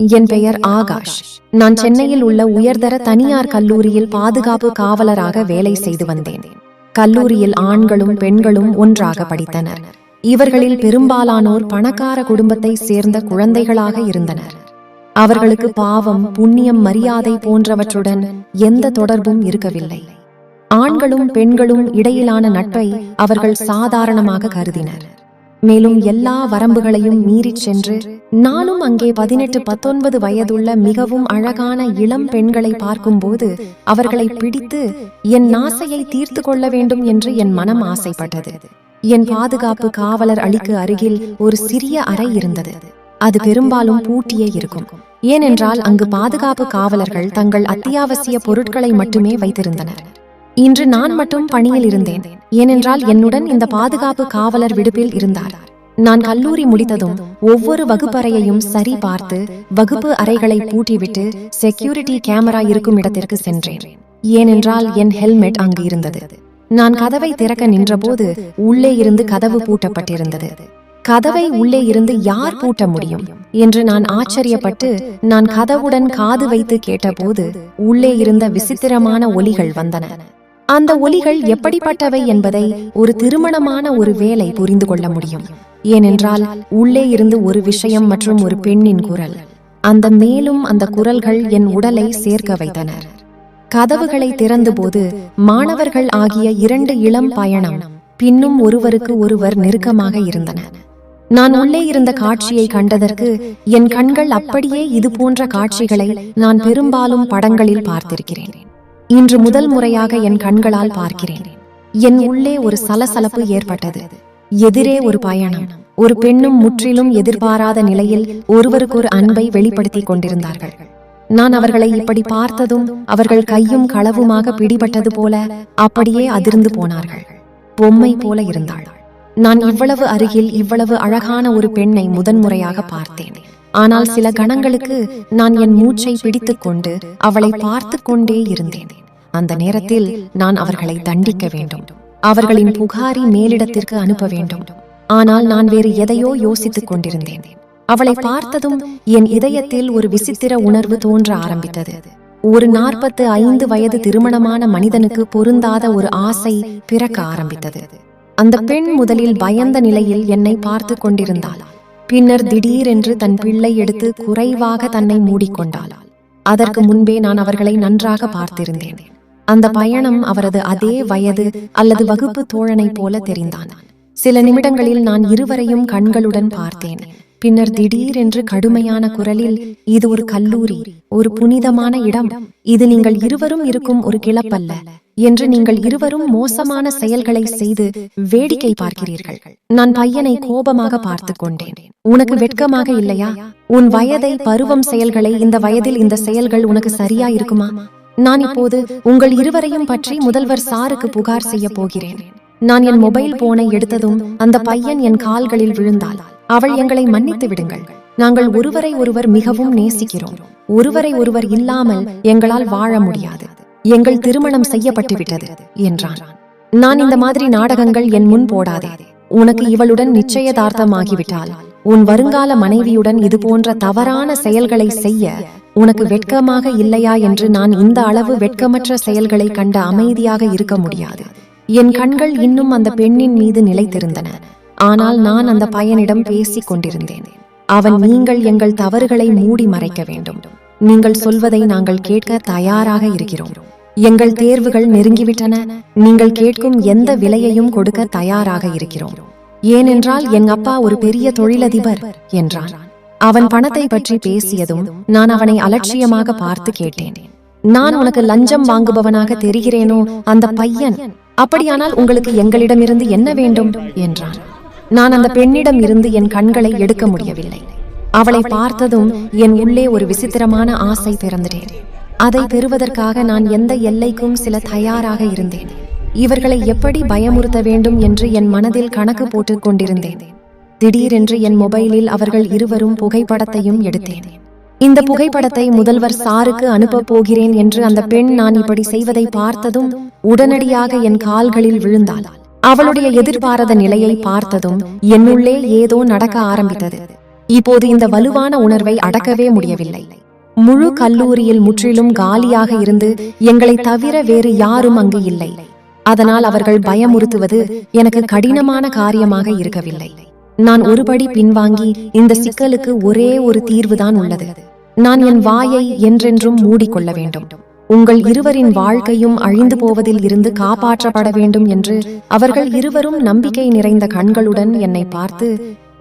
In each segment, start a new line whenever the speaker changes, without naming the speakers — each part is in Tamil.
என் பெயர் ஆகாஷ். நான் சென்னையில் உள்ள உயர்தர தனியார் கல்லூரியில் பாதுகாப்பு காவலராக வேலை செய்து வந்தேன். கல்லூரியில் ஆண்களும் பெண்களும் ஒன்றாக படித்தனர். இவர்களில் பெரும்பாலானோர் பணக்கார குடும்பத்தை சேர்ந்த குழந்தைகளாக இருந்தனர். அவர்களுக்கு பாவம், புண்ணியம், மரியாதை போன்றவற்றுடன் எந்த தொடர்பும் இருக்கவில்லை. ஆண்களும் பெண்களும் இடையிலான நட்பை அவர்கள் சாதாரணமாக கருதினர். மேலும் எல்லா வரம்புகளையும் மீறிச் சென்று நானும் அங்கே 18-19 வயதுள்ள மிகவும் அழகான இளம் பெண்களை பார்க்கும்போது அவர்களை பிடித்து என் ஆசையை தீர்த்து கொள்ள வேண்டும் என்று என் மனம் ஆசைப்பட்டது. என் பாதுகாப்பு காவலர் அளிக்கு அருகில் ஒரு சிறிய அறை இருந்தது. அது பெரும்பாலும் பூட்டியே இருக்கும். ஏனென்றால் அங்கு பாதுகாப்பு காவலர்கள் தங்கள் அத்தியாவசிய பொருட்களை மட்டுமே வைத்திருந்தனர். இன்று நான் மட்டும் பணியில் இருந்தேன். ஏனென்றால் என்னுடன் இந்த பாதுகாப்பு காவலர் விடுப்பில் இருந்தார். நான் கல்லூரி முடித்ததும் ஒவ்வொரு வகுப்பறையையும் சரி பார்த்து வகுப்பு அறைகளை பூட்டிவிட்டு செக்யூரிட்டி கேமரா இருக்கும் இடத்திற்கு சென்றேன். ஏனென்றால் என் ஹெல்மெட் அங்கு இருந்தது. நான் கதவை திறக்க நின்றபோது உள்ளே இருந்து கதவு பூட்டப்பட்டிருந்தது. கதவை உள்ளே இருந்து யார் பூட்ட முடியும் என்று நான் ஆச்சரியப்பட்டு நான் கதவுடன் காது வைத்து கேட்டபோது உள்ளே இருந்த விசித்திரமான ஒலிகள் வந்தன. அந்த ஒலிகள் எப்படிப்பட்டவை என்பதை ஒரு திருமணமான ஒரு வேலை புரிந்து கொள்ள முடியும். ஏனென்றால் உள்ளே இருந்து ஒரு விஷயம் மற்றும் ஒரு பெண்ணின் குரல். மேலும் அந்த குரல்கள் என் உடலை சேர்க்க வைத்தனர். கதவுகளை திறந்தபோது மாணவர்கள் ஆகிய 2 இளம் பயணம் பின்னும் ஒருவருக்கு ஒருவர் நெருக்கமாக இருந்தனர். நான் உள்ளே இருந்த காட்சியை கண்டதற்கு என் கண்கள் அப்படியே இது போன்ற காட்சிகளை நான் பெரும்பாலும் படங்களில் பார்த்திருக்கிறேன். இன்று முதல் முறையாக என் கண்களால் பார்க்கிறேன். என் உள்ளே ஒரு சலசலப்பு ஏற்பட்டது. எதிரே ஒரு பயணம், ஒரு பெண்ணும் முற்றிலும் எதிர்பாராத நிலையில் ஒருவருக்கொரு அன்பை வெளிப்படுத்திக் கொண்டிருந்தார்கள். நான் அவர்களை இப்படி பார்த்ததும் அவர்கள் கையும் களவுமாக பிடிபட்டது போல அப்படியே அதிர்ந்து போனார்கள். பொம்மை போல இருந்தாள். நான் இவ்வளவு அருகில் இவ்வளவு அழகான ஒரு பெண்ணை முதன்முறையாக பார்த்தேன். ஆனால் சில கணங்களுக்கு நான் என் மூச்சை பிடித்துக் கொண்டு அவளை பார்த்து கொண்டே இருந்தேன். அந்த நேரத்தில் நான் அவர்களை தண்டிக்க வேண்டும், அவர்களின் புகாரி மேலிடத்திற்கு அனுப்ப வேண்டும். ஆனால் நான் வேறு எதையோ யோசித்துக் கொண்டிருந்தேன். அவளை பார்த்ததும் என் இதயத்தில் ஒரு விசித்திர உணர்வு தோன்ற ஆரம்பித்தது. ஒரு 45 வயது திருமணமான மனிதனுக்கு பொருந்தாத ஒரு ஆசை பிறக்க ஆரம்பித்தது. அந்த பெண் முதலில் பயந்த நிலையில் என்னை பார்த்து கொண்டிருந்தாள். பின்னர் திடீரென்று தன் பிள்ளை எடுத்து குறைவாக தன்னை மூடிக்கொண்டாள். அதற்கு முன்பே நான் அவர்களை நன்றாக பார்த்திருந்தேன். அந்த பயணம் அவரது அதே வயது அல்லது வகுப்பு தோழனை போல தெரிந்தான். சில நிமிடங்களில் நான் இருவரையும் கண்களுடன் பார்த்தேன். பின்னர் திடீரென்று கடுமையான குரலில், இது ஒரு கல்லூரி, ஒரு புனிதமான இடம். இது நீங்கள் இருவரும் இருக்கும் ஒரு கிளப்பல்ல என்று நீங்கள் இருவரும் மோசமான செயல்களை செய்து வேடிக்கை பார்க்கிறீர்கள். நான் பையனை கோபமாக பார்த்து கொண்டேன். உனக்கு வெட்கமாக இல்லையா? உன் வயதை, பருவம், செயல்களை இந்த வயதில் இந்த செயல்கள் உனக்கு சரியா இருக்குமா? நான் இப்போது உங்கள் இருவரையும் பற்றி முதல்வர் சாருக்கு புகார் செய்ய போகிறேன். நான் என் மொபைல் போனை எடுத்ததும் அந்த பையன் என் கால்களில் விழுந்தாள். அவள், எங்களை மன்னித்து விடுங்கள். நாங்கள் ஒருவரை ஒருவர் மிகவும் நேசிக்கிறோம். ஒருவரை ஒருவர் இல்லாமல் எங்களால் வாழ முடியாது. எங்கள் திருமணம் செய்யப்பட்டு விட்டது என்றான். நான் இந்த மாதிரி நாடகங்கள் என் முன் போடாதே. உனக்கு இவளுடன் நிச்சயதார்த்தமாகிவிட்டால் உன் வருங்கால மனைவியுடன் இது போன்ற தவறான செயல்களை செய்ய உனக்கு வெட்கமாக இல்லையா என்று நான் இந்த அளவு வெட்கமற்ற செயல்களை கண்ட அமைதியாக இருக்க முடியாது. என் கண்கள் இன்னும் அந்த பெண்ணின் மீது நிலைத்திருந்தன. ஆனால் நான் அந்த பையனிடம் பேசிக் கொண்டிருந்தேன். அவன், நீங்கள் எங்கள் தவறுகளை மூடி மறைக்க வேண்டும். நீங்கள் சொல்வதை நாங்கள் கேட்க தயாராக இருக்கிறோம். எங்கள் தேர்வுகள் நெருங்கிவிட்டன. நீங்கள் கேட்கும் எந்த விலையையும் கொடுக்க தயாராக இருக்கிறோம். ஏனென்றால் என் அப்பா ஒரு பெரிய தொழிலதிபர் என்றான். அவன் பணத்தை பற்றி பேசியதும் நான் அவனை அலட்சியமாக பார்த்து கேட்டேன். நான் உனக்கு லஞ்சம் வாங்குபவனாக தெரிகிறேனோ? அந்த பையன், அப்படியானால் உங்களுக்கு எங்களிடமிருந்து என்ன வேண்டும் என்றான். நான் அந்த பெண்ணிடம் இருந்து என் கண்களை எடுக்க முடியவில்லை. அவளை பார்த்ததும் என் உள்ளே ஒரு விசித்திரமான ஆசை பிறந்தேன். அதை பெறுவதற்காக நான் எந்த எல்லைக்கும் சில தயாராக இருந்தேன். இவர்களை எப்படி பயமுறுத்த வேண்டும் என்று என் மனதில் கணக்கு போட்டுக் கொண்டிருந்தேன். திடீரென்று என் மொபைலில் அவர்கள் இருவரும் புகைப்படத்தையும் எடுத்தேன். இந்த புகைப்படத்தை முதல்வர் சாருக்கு அனுப்ப போகிறேன் என்று அந்த பெண் நான் இப்படி செய்வதை பார்த்ததும் உடனடியாக என் கால்களில் விழுந்தாள். அவளுடைய எதிர்பாராத நிலையை பார்த்ததும் என்னுள்ளே ஏதோ நடக்க ஆரம்பித்தது. இப்போது இந்த வலுவான உணர்வை அடக்கவே முடியவில்லை. முழு கல்லூரியில் முற்றிலும் காலியாக இருந்து எங்களை தவிர வேறு யாரும் அங்கு இல்லை. அதனால் அவர்கள் பயமுறுத்துவது எனக்கு கடினமான காரியமாக இருக்கவில்லை. நான் ஒருபடி பின்வாங்கி இந்த சிக்கலுக்கு ஒரே ஒரு தீர்வுதான் உள்ளது. நான் என் வாயை என்றென்றும் மூடிக்கொள்ள வேண்டும். உங்கள் இருவரின் வாழ்க்கையும் அழிந்து போவதில் இருந்து காப்பாற்றப்பட வேண்டும் என்று அவர்கள் இருவரும் நம்பிக்கை நிறைந்த கண்களுடன் என்னை பார்த்து,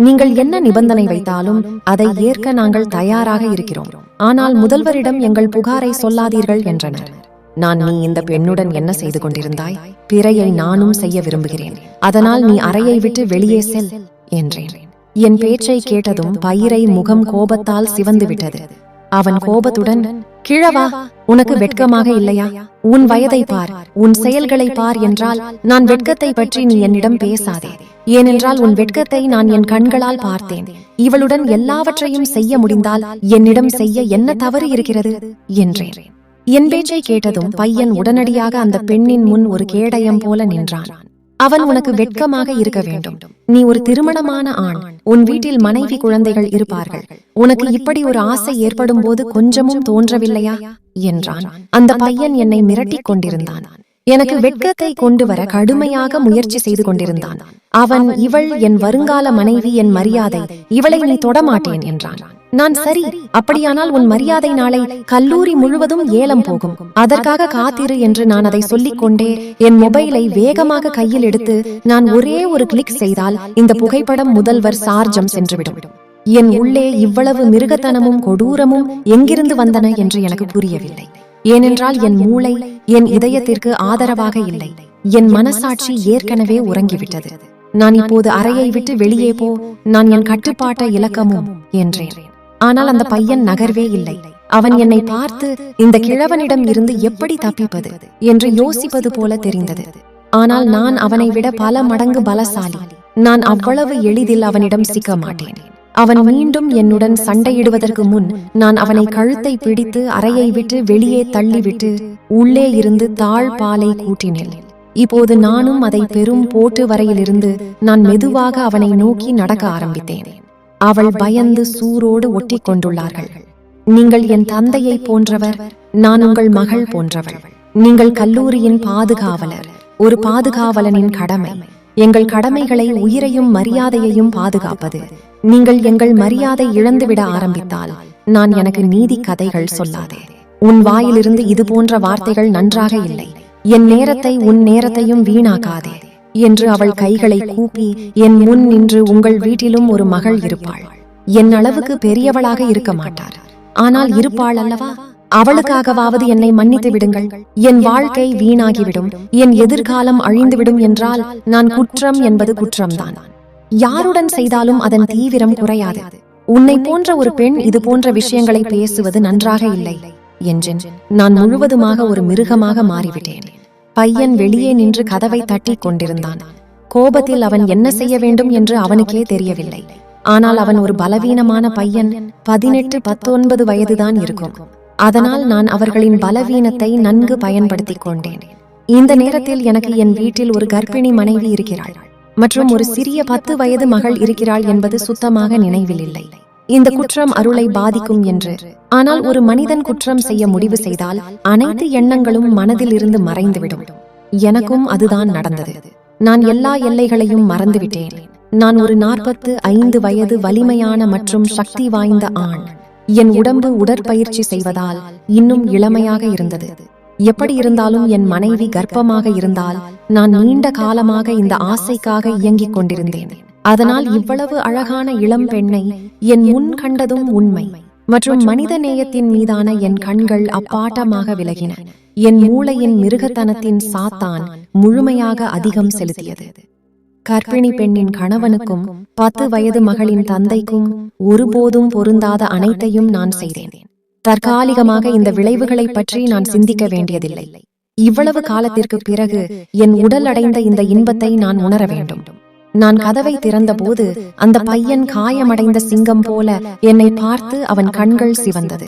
நீங்கள் என்ன நிபந்தனை வைத்தாலும் அதை ஏற்க நாங்கள் தயாராக இருக்கிறோம். ஆனால் முதல்வரிடம் எங்கள் புகாரை சொல்லாதீர்கள் என்றனர். நான், நீ இந்த பெண்ணுடன் என்ன செய்து கொண்டிருந்தாய்? பிறையை நானும் செய்ய விரும்புகிறேன். அதனால் நீ அறையை விட்டு வெளியே செல் என்றேன். என் பேச்சை கேட்டதும் பயிரை முகம் கோபத்தால் சிவந்து விட்டது. அவன் கோபத்துடன், கிழவா, உனக்கு வெட்கமாக இல்லையா? உன் வயதை பார், உன் செயல்களை பார் என்றால் நான் வெட்கத்தை பற்றி நீ என்னிடம் பேசாதே. ஏனென்றால் உன் வெட்கத்தை நான் என் கண்களால் பார்த்தேன். இவளுடன் எல்லாவற்றையும் செய்ய முடிந்தால் என்னிடம் செய்ய என்ன தவறு இருக்கிறது என்றேன். என் பேச்சை கேட்டதும் பையன் உடனடியாக அந்த பெண்ணின் முன் ஒரு கேடயம் போல நின்றான். அவன், உனக்கு வெட்கமாக இருக்க வேண்டும். நீ ஒரு திருமணமான ஆண். உன் வீட்டில் மனைவி, குழந்தைகள் இருப்பார்கள். உனக்கு இப்படி ஒரு ஆசை ஏற்படும் போது கொஞ்சமும் தோன்றவில்லையா என்றான். அந்த பையன் என்னை மிரட்டிக் கொண்டிருந்தான். எனக்கு வெட்கத்தை கொண்டு வர கடுமையாக முயற்சி செய்து கொண்டிருந்தான். அவன், இவள் என் வருங்கால மனைவி, என் மரியாதை, இவளை நீ தொடமாட்டேன் என்றான். நான், சரி, அப்படியானால் உன் மரியாதை நாளை கல்லூரி முழுவதும் ஏலம் போகும். அதற்காக காத்திரு என்று நான் அதை சொல்லிக் கொண்டே என் மொபைலை வேகமாக கையில் எடுத்து நான் ஒரே ஒரு கிளிக் செய்தால் இந்த புகைப்படம் முதல்வர் சார்ஜம் சென்றுவிடும். என் உள்ளே இவ்வளவு மிருகத்தனமும் கொடூரமும் எங்கிருந்து வந்தன என்று எனக்கு புரியவில்லை. ஏனென்றால் என் மூளை என் இதயத்திற்கு ஆதரவாக இல்லை. என் மனசாட்சி ஏற்கனவே உறங்கிவிட்டது. நான் இப்போது அறையை விட்டு வெளியே போ, நான் என் கட்டுப்பாட்டை இழக்கமும் என்றேன். ஆனால் அந்த பையன் நகர்வே இல்லை. அவன் என்னை பார்த்து இந்த கிழவனிடம் இருந்து எப்படி தப்பிப்பது என்று யோசிப்பது போல தெரிந்தது. ஆனால் நான் அவனை விட பல மடங்கு பலசாலி. நான் அவ்வளவு எளிதில் அவனிடம் சிக்க மாட்டேன். அவன் மீண்டும் என்னுடன் சண்டையிடுவதற்கு முன் நான் அவனை கழுத்தை பிடித்து அறையை விட்டு வெளியே தள்ளிவிட்டு உள்ளே இருந்து தாழ்பாலை கூட்டினேன். இப்போது நானும் அதை பெரும் போட்டு வரையிலிருந்து நான் மெதுவாக அவனை நோக்கி நடக்க ஆரம்பித்தேன். அவள் பயந்து சூரோடு ஒட்டி கொண்டுள்ளார்கள். நீங்கள் என் தந்தையை போன்றவர், நான் உங்கள் மகள் போன்றவள். நீங்கள் கல்லூரியின் பாதுகாவலர். ஒரு பாதுகாவலனின் கடமை எங்கள் கடமைகளை, உயிரையும் மரியாதையையும் பாதுகாப்பது. நீங்கள் எங்கள் மரியாதை இழந்துவிட ஆரம்பித்தால் நான் எனக்கு நீதி கதைகள் சொல்லாதே. உன் வாயிலிருந்து இது போன்ற வார்த்தைகள் நன்றாக இல்லை. என் நேரத்தை, உன் நேரத்தையும் வீணாக்காதே என்று அவள் கைகளை கூப்பி என் முன் நின்று, உங்கள் வீட்டிலும் ஒரு மகள் இருப்பாள். என் அளவுக்கு பெரியவளாக இருக்க மாட்டார், ஆனால் இருப்பாள் அல்லவா? அவளுக்காகவாவது என்னை மன்னித்து விடுங்கள். என் வாழ்க்கை வீணாகிவிடும், என் எதிர்காலம் அழிந்துவிடும் என்றால் நான் குற்றம் என்பது குற்றம்தான். யாருடன் செய்தாலும் அதன் தீவிரம் குறையாது. உன்னை போன்ற ஒரு பெண் இது போன்ற விஷயங்களை பேசுவது நன்றாக இல்லை என்றேன். நான் முழுவதுமாக ஒரு மிருகமாக மாறிவிட்டேன். பையன் வெளியே நின்று கதவை தட்டி கொண்டிருந்தான். கோபத்தில் அவன் என்ன செய்ய வேண்டும் என்று அவனுக்கே தெரியவில்லை. ஆனால் அவன் ஒரு பலவீனமான பையன். 18-19 வயதுதான் இருக்கும். அதனால் நான் அவர்களின் பலவீனத்தை நன்கு பயன்படுத்திக் கொண்டேன். இந்த நேரத்தில் எனக்கு என் வீட்டில் ஒரு கர்ப்பிணி மனைவி இருக்கிறாள் மற்றும் ஒரு சிறிய 10 வயது மகள் இருக்கிறாள் என்பது சுத்தமாக நினைவில் இல்லை. இந்த குற்றம் அருளை பாதிக்கும் என்று. ஆனால் ஒரு மனிதன் குற்றம் செய்ய முடிவு செய்தால் அனைத்து எண்ணங்களும் மனதில் இருந்து மறைந்துவிடும். எனக்கும் அதுதான் நடந்தது. நான் எல்லா எல்லைகளையும் மறந்துவிட்டேன். நான் ஒரு 45 வயது வலிமையான மற்றும் சக்தி வாய்ந்த ஆண். என் உடம்பு உடற்பயிற்சி செய்வதால் இன்னும் இளமையாக இருந்தது. எப்படி இருந்தாலும் என் மனைவி கர்ப்பமாக இருந்தால் நான் நீண்ட காலமாக இந்த ஆசைக்காக இயங்கிக் கொண்டிருந்தேன். அதனால் இவ்வளவு அழகான இளம் பெண்ணை என் முன் கண்டதும் உண்மை மற்றும் மனித நேயத்தின் மீதான என் கண்கள் அப்பாட்டமாக விலகின. என் மூளையின் மிருகத்தனத்தின் சாத்தான் முழுமையாக அதிகம் செலுத்தியது. கர்ப்பிணி பெண்ணின் கணவனுக்கும் 10 வயது மகளின் தந்தைக்கும் ஒருபோதும் பொருந்தாத அனைத்தையும் நான் செய்தேன். தற்காலிகமாக இந்த விளைவுகளை பற்றி நான் சிந்திக்க வேண்டியதில்லை. இவ்வளவு காலத்திற்கு பிறகு என் உடல் அடைந்த இந்த இன்பத்தை நான் உணர வேண்டும். நான் கதவை திறந்த போது அந்த பையன் காயமடைந்த சிங்கம் போல என்னை பார்த்து அவன் கண்கள் சிவந்தது.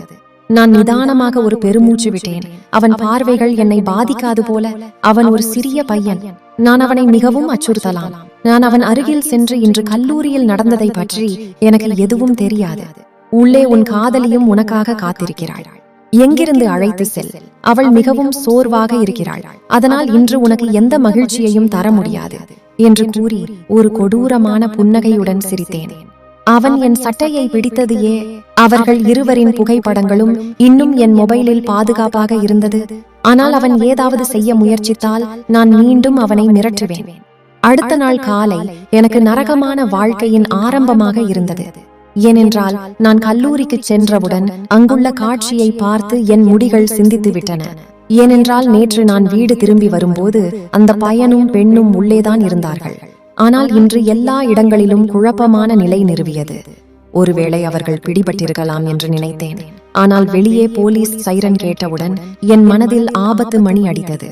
நான் நிதானமாக ஒரு பெருமூச்சு விட்டேன். அவன் பார்வைகள் என்னை பாதிக்காது போல. அவன் ஒரு சிறிய பையன். நான் அவனை மிகவும் அச்சுறுத்தலாம். நான் அவன் அருகில் சென்று இன்று கல்லூரியில் நடந்ததை பற்றி எனக்கு எதுவும் தெரியாது. உள்ளே உன் காதலியும் உனக்காக காத்திருக்கிறாள். எங்கிருந்து அழைத்து செல். அவள் மிகவும் சோர்வாக இருக்கிறாள். அதனால் இன்று உனக்கு எந்த மகிழ்ச்சியையும் தர முடியாது என்று கூறி ஒரு கொடூரமான புன்னகையுடன் சிரித்தேன். அவன் என் சட்டையை பிடித்தது ஏன்? அவர்கள் இருவரின் புகைப்படங்களும் இன்னும் என் மொபைலில் பாதுகாப்பாக இருந்தது. ஆனால் அவன் ஏதாவது செய்ய முயற்சித்தால் நான் மீண்டும் அவனை மிரட்டுவேன். அடுத்த நாள் காலை எனக்கு நரகமான வாழ்க்கையின் ஆரம்பமாக இருந்தது. ஏனென்றால் நான் கல்லூரிக்கு சென்றவுடன் அங்குள்ள காட்சியை பார்த்து என் முடிகள் சிந்தித்து விட்டன. ஏனென்றால் நேற்று நான் வீடு திரும்பி வரும்போது அந்த பையனும் பெண்ணும் உள்ளேதான் இருந்தார்கள். ஆனால் இன்று எல்லா இடங்களிலும் குழப்பமான நிலை நிறுவியது. ஒருவேளை அவர்கள் பிடிபட்டிருக்கலாம் என்று நினைத்தேன். ஆனால் வெளியே போலீஸ் சைரன் கேட்டவுடன் என் மனதில் ஆபத்து மணி அடித்தது.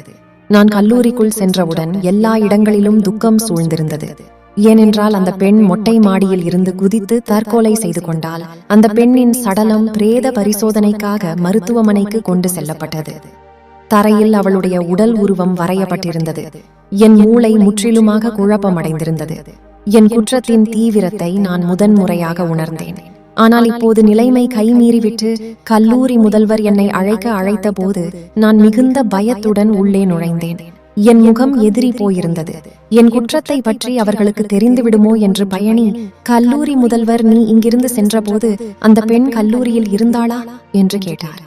நான் கல்லூரிக்குள் சென்றவுடன் எல்லா இடங்களிலும் துக்கம் சூழ்ந்திருந்தது. ஏனென்றால் அந்த பெண் மொட்டை மாடியில் இருந்து குதித்து தற்கொலை செய்து கொண்டால் அந்த பெண்ணின் சடலம் பிரேத பரிசோதனைக்காக மருத்துவமனைக்கு கொண்டு செல்லப்பட்டது. தரையில் அவளுடைய உடல் உருவம் வரையப்பட்டிருந்தது. என் மூளை முற்றிலுமாக குழப்பமடைந்திருந்தது. என் குற்றத்தின் தீவிரத்தை நான் முதன்முறையாக உணர்ந்தேன். ஆனால் இப்போது நிலைமை கைமீறிவிட்டு கல்லூரி முதல்வர் என்னை அழைத்த போது நான் மிகுந்த பயத்துடன் உள்ளே நுழைந்தேன். என் முகம் எதிரி போயிருந்தது. என் குற்றத்தை பற்றி அவர்களுக்கு தெரிந்துவிடுமோ என்று பயணி, கல்லூரி முதல்வர், நீ இங்கிருந்து சென்றபோது அந்த பெண் கல்லூரியில் இருந்தாளா என்று கேட்டார்.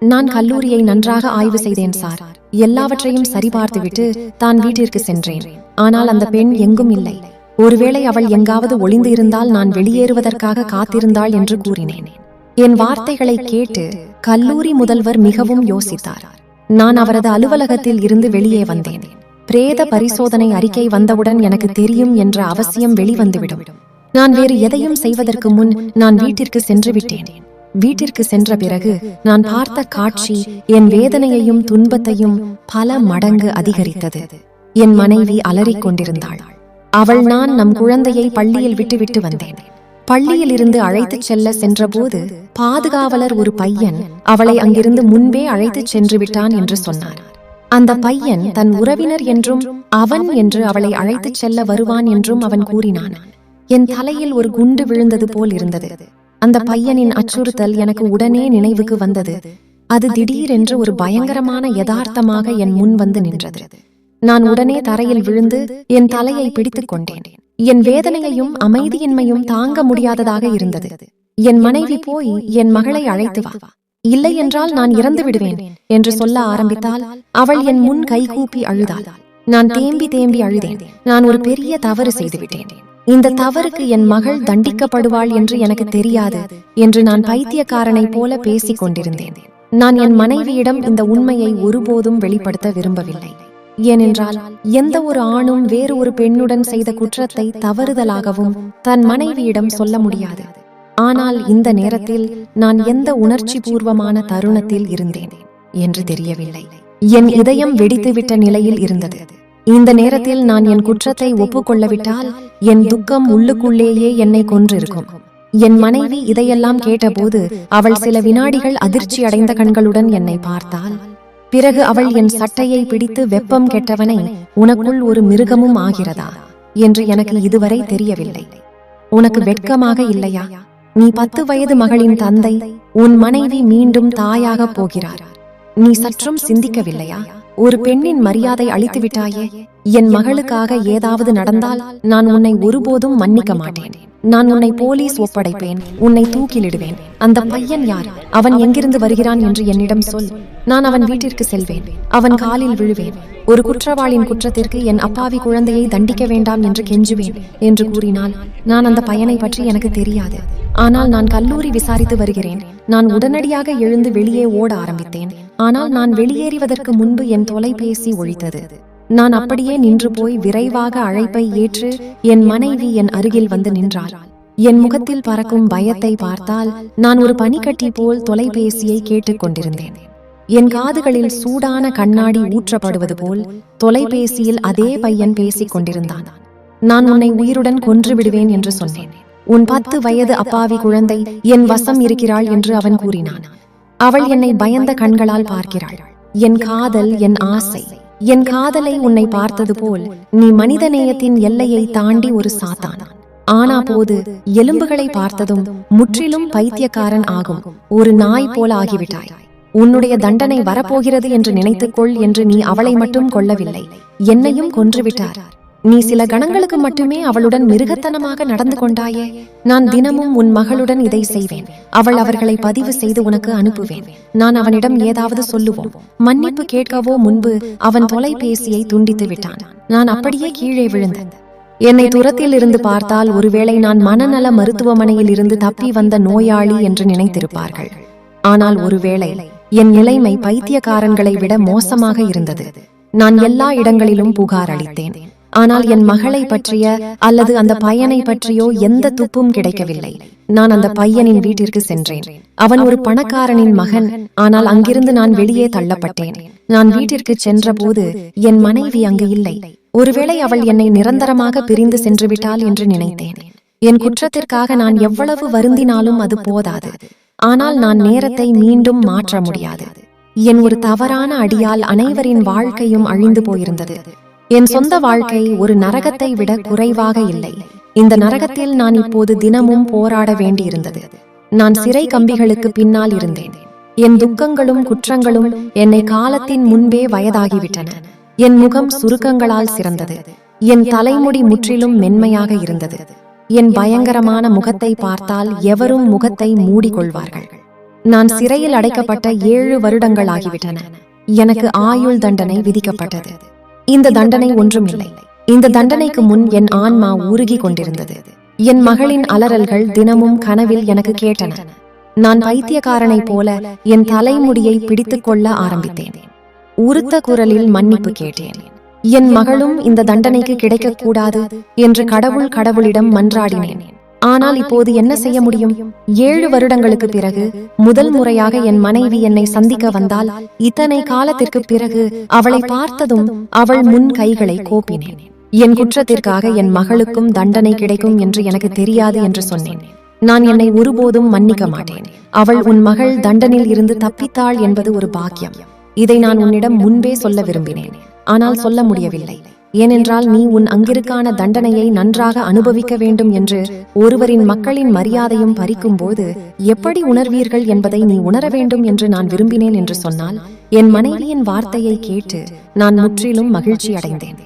நான் கல்லூரியை நன்றாக ஆய்வு செய்தேன் சார். எல்லாவற்றையும் சரிபார்த்துவிட்டு தான் வீட்டிற்கு சென்றேன். ஆனால் அந்த பெண் எங்கும் இல்லை. ஒருவேளை அவள் எங்காவது ஒளிந்து இருந்தால் நான் வெளியேறுவதற்காக காத்திருந்தாள் என்று கூறினேன். என் வார்த்தைகளை கேட்டு கல்லூரி முதல்வர் மிகவும் யோசித்தார். நான் அவரது அலுவலகத்தில் இருந்து வெளியே வந்தேன். பிரேத பரிசோதனை அறிக்கை வந்தவுடன் எனக்கு தெரியும் என்ற அவசியம் வெளிவந்துவிடும். நான் வேறு எதையும் செய்வதற்கு முன் நான் வீட்டிற்கு சென்று விட்டேன். வீட்டிற்கு சென்ற பிறகு நான் பார்த்த காட்சி என் வேதனையையும் துன்பத்தையும் பல மடங்கு அதிகரித்தது. என் மனைவி அலறிக் கொண்டிருந்தாள். அவள், நான் நம் குழந்தையை பள்ளியில் விட்டுவிட்டு வந்தேன். பள்ளியில் இருந்து அழைத்துச் செல்ல சென்றபோது பாதுகாவலர் ஒரு பையன் அவளை அங்கிருந்து முன்பே அழைத்துச் சென்று விட்டான் என்று சொன்னார். அந்த பையன் தன் உறவினர் என்றும் அவன் என்று அவளை அழைத்துச் செல்ல வருவான் என்றும் அவன் கூறினான். என் தலையில் ஒரு குண்டு விழுந்தது போல் இருந்தது. அந்த பையனின் அச்சுறுத்தல் எனக்கு உடனே நினைவுக்கு வந்தது. அது திடீரென்று ஒரு பயங்கரமான யதார்த்தமாக என் முன் வந்து நின்றது. நான் உடனே தரையில் விழுந்து என் தலையை பிடித்துக் கொண்டேன். என் வேதனையையும் அமைதியின்மையும் தாங்க முடியாததாக இருந்தது. என் மனைவி, போய் என் மகளை அழைத்து வா, இல்லை என்றால் நான் இறந்து விடுவேன் என்று சொல்ல ஆரம்பித்தால் அவள் என் முன் கைகூப்பி அழுதாள். நான் தேம்பி தேம்பி அழுதேன். நான் ஒரு பெரிய தவறு செய்துவிட்டேன். இந்த தவறுக்கு என் மகள் தண்டிக்கப்படுவாள் என்று எனக்கு தெரியாது என்று நான் பைத்தியக்காரனை போல பேசிக் கொண்டிருந்தேன். நான் என் மனைவியிடம் இந்த உண்மையை ஒருபோதும் வெளிப்படுத்த விரும்பவில்லை. ஏனென்றால் எந்த ஒரு ஆணும் வேறு ஒரு பெண்ணுடன் செய்த குற்றத்தை தவறுதலாகவும் தன் மனைவியிடம் சொல்ல முடியாது. ஆனால் இந்த நேரத்தில் நான் எந்த உணர்ச்சி பூர்வமான தருணத்தில் இருந்தேன் என்று தெரியவில்லை. என் இதயம் வெடித்துவிட்ட நிலையில் இருந்தது. இந்த நேரத்தில் நான் என் குற்றத்தை ஒப்புக்கொள்ளவிட்டால் என் துக்கம் உள்ளுக்குள்ளேயே என்னை கொன்றிருக்கும். என் மனைவி இதையெல்லாம் கேட்டபோது அவள் சில வினாடிகள் அதிர்ச்சி அடைந்த கண்களுடன் என்னை பார்த்தாள். பிறகு அவள் என் சட்டையை பிடித்து, வெப்பம் கெட்டவனை, உனக்குள் ஒரு மிருகமும் ஆகிறதா என்று எனக்கு இதுவரை தெரியவில்லை. உனக்கு வெட்கமாக இல்லையா? நீ 10 வயது மகளின் தந்தை. உன் மனைவி மீண்டும் தாயாக போகிறார். நீ சற்றும் சிந்திக்கவில்லையா? ஒரு பெண்ணின் மரியாதை அளித்து விட்டாயே. என் மகளுக்காக ஏதாவது நடந்தால் நான் உன்னை ஒருபோதும் மன்னிக்க மாட்டேன். நான் உன்னை போலீஸ் ஒப்படைப்பேன். உன்னை தூக்கிலிடுவேன். அந்த பையன் யார்? அவன் எங்கிருந்து வருகிறான் என்று என்னிடம் சொல். நான் அவன் வீட்டிற்கு செல்வேன். அவன் காலில் விழுவேன். ஒரு குற்றவாளியின் குற்றத்திற்கு என் அப்பாவி குழந்தையை தண்டிக்க வேண்டாம் என்று கெஞ்சுவேன் என்று கூறினாள். நான் அந்த பையனை பற்றி எனக்கு தெரியாது. ஆனால் நான் கல்லூரி விசாரித்து வருகிறேன். நான் உடனடியாக எழுந்து வெளியே ஓட ஆரம்பித்தேன். ஆனால் நான் வெளியேறுவதற்கு முன்பு என் தொலைபேசி ஒலித்தது. நான் அப்படியே நின்று போய் விரைவாக அழைப்பை ஏற்று என் மனைவி என் அருகில் வந்து நின்றாள். என் முகத்தில் பறக்கும் பயத்தை பார்த்தால் நான் ஒரு பனிக்கட்டி போல் தொலைபேசியை கேட்டுக்கொண்டிருந்தேன். என் காதுகளில் சூடான கண்ணாடி ஊற்றப்படுவது போல் தொலைபேசியில் அதே பையன் பேசிக் கொண்டிருந்தான். நான் உன்னை உயிருடன் கொன்று விடுவேன் என்று சொன்னேன். உன் 10 வயது அப்பாவி குழந்தை என் வசம் இருக்கிறாள் என்று அவன் கூறினான். அவள் என்னை பயந்த கண்களால் பார்க்கிறாள். என் காதல், என் ஆசை, என் காதலை உன்னை பார்த்தது போல் நீ மனிதநேயத்தின் எல்லையை தாண்டி ஒரு சாத்தான். ஆனா போது எலும்புகளை பார்த்ததும் முற்றிலும் பைத்தியக்காரன் ஆகும் ஒரு நாய் போல ஆகிவிட்டாய். உன்னுடைய தண்டனை வரப்போகிறது என்று நினைத்துக்கொள் என்று நீ அவளை மட்டும் கொல்லவில்லை, என்னையும் கொன்றுவிட்டார். நீ சில கணங்களுக்கு மட்டுமே அவளுடன் மிருகத்தனமாக நடந்து கொண்டாயே. நான் தினமும் உன் மகளுடன் இதை செய்வேன். அவர்களை பதிவு செய்து உனக்கு அனுப்புவேன். நான் அவனிடம் ஏதாவது சொல்லுவோம். மன்னிப்பு கேட்கவோ முன்பு அவன் தொலைபேசியை துண்டித்து விட்டான். நான் அப்படியே கீழே விழுந்தேன். என்னை தூரத்தில் இருந்து பார்த்தால் ஒருவேளை நான் மனநல மருத்துவமனையில் இருந்து தப்பி வந்த நோயாளி என்று நினைத்திருப்பார்கள். ஆனால் ஒருவேளை என் நிலைமை பைத்தியக்காரன்களை விட மோசமாக இருந்தது. நான் எல்லா இடங்களிலும் புகார் அளித்தேன். ஆனால் என் மகளை பற்றிய அல்லது அந்த பையனை பற்றியோ எந்த துப்பும் கிடைக்கவில்லை. நான் அந்த பையனின் வீட்டிற்கு சென்றேன். அவன் ஒரு பணக்காரனின் மகன். ஆனால் அங்கிருந்து நான் வெளியே தள்ளப்பட்டேன். நான் வீட்டிற்கு சென்ற போது என் மனைவி அங்கு இல்லை. ஒருவேளை அவள் என்னை நிரந்தரமாக பிரிந்து சென்று விட்டாள் என்று நினைத்தேன். என் குற்றத்திற்காக நான் எவ்வளவு வருந்தினாலும் அது போதாது. ஆனால் நான் நேரத்தை மீண்டும் மாற்ற முடியாது. என் ஒரு தவறான அடியால் அனைவரின் வாழ்க்கையும் அழிந்து போயிருந்தது. என் சொந்த வாழ்க்கை ஒரு நரகத்தை விட குறைவாக இல்லை. இந்த நரகத்தில் நான் இப்போது தினமும் போராட வேண்டியிருந்தது. நான் சிறை கம்பிகளுக்கு பின்னால் இருந்தேன். என் துக்கங்களும் குற்றங்களும் என்னை காலத்தின் முன்பே வயதாகிவிட்டன. என் முகம் சுருக்கங்களால் சிறந்தது. என் தலைமுடி முற்றிலும் மென்மையாக இருந்தது. என் பயங்கரமான முகத்தை பார்த்தால் எவரும் முகத்தை மூடிக்கொள்வார்கள். நான் சிறையில் அடைக்கப்பட்ட 7 வருடங்கள் ஆகிவிட்டன. எனக்கு ஆயுள் தண்டனை விதிக்கப்பட்டது. இந்த தண்டனை ஒன்றுமில்லை. இந்த தண்டனைக்கு முன் என் ஆன்மா உருகி கொண்டிருந்தது. என் மகளின் அலறல்கள் தினமும் கனவில் எனக்கு கேட்டன. நான் பைத்தியக்காரனைப் போல என் தலைமுடியை பிடித்துக் கொள்ள ஆரம்பித்தேன். உறுத்த குரலில் மன்னிப்பு கேட்டேன். என் மகளும் இந்த தண்டனைக்கு கிடைக்கக்கூடாது என்று கடவுளிடம் மன்றாடினேன். ஆனால் இப்போது என்ன செய்ய முடியும்? 7 வருடங்களுக்கு பிறகு முதல் முறையாக என் மனைவி என்னை சந்திக்க வந்தால், இத்தனை காலத்திற்கு பிறகு அவளை பார்த்ததும் அவள் முன் கைகளை கோப்பினேன். என் குற்றத்திற்காக என் மகளுக்கும் தண்டனை கிடைக்கும் என்று எனக்கு தெரியாது என்று சொன்னேன். நான் என்னை ஒருபோதும் மன்னிக்க மாட்டேன். அவள் உன் மகள் தண்டனில் இருந்து தப்பித்தாள் என்பது ஒரு பாக்கியம். இதை நான் உன்னிடம் முன்பே சொல்ல விரும்பினேன். ஆனால் சொல்ல முடியவில்லை. ஏனென்றால் நீ உன் அங்கிருக்கான தண்டனையை நன்றாக அனுபவிக்க வேண்டும் என்று ஒருவரின் மக்களின் மரியாதையும் பறிக்கும் போது எப்படி உணர்வீர்கள் என்பதை நீ உணர வேண்டும் என்று நான் விரும்பினேன் என்று சொன்னால், என் மனைவியின் வார்த்தையை கேட்டு நான் முற்றிலும் மகிழ்ச்சி அடைந்தேன்.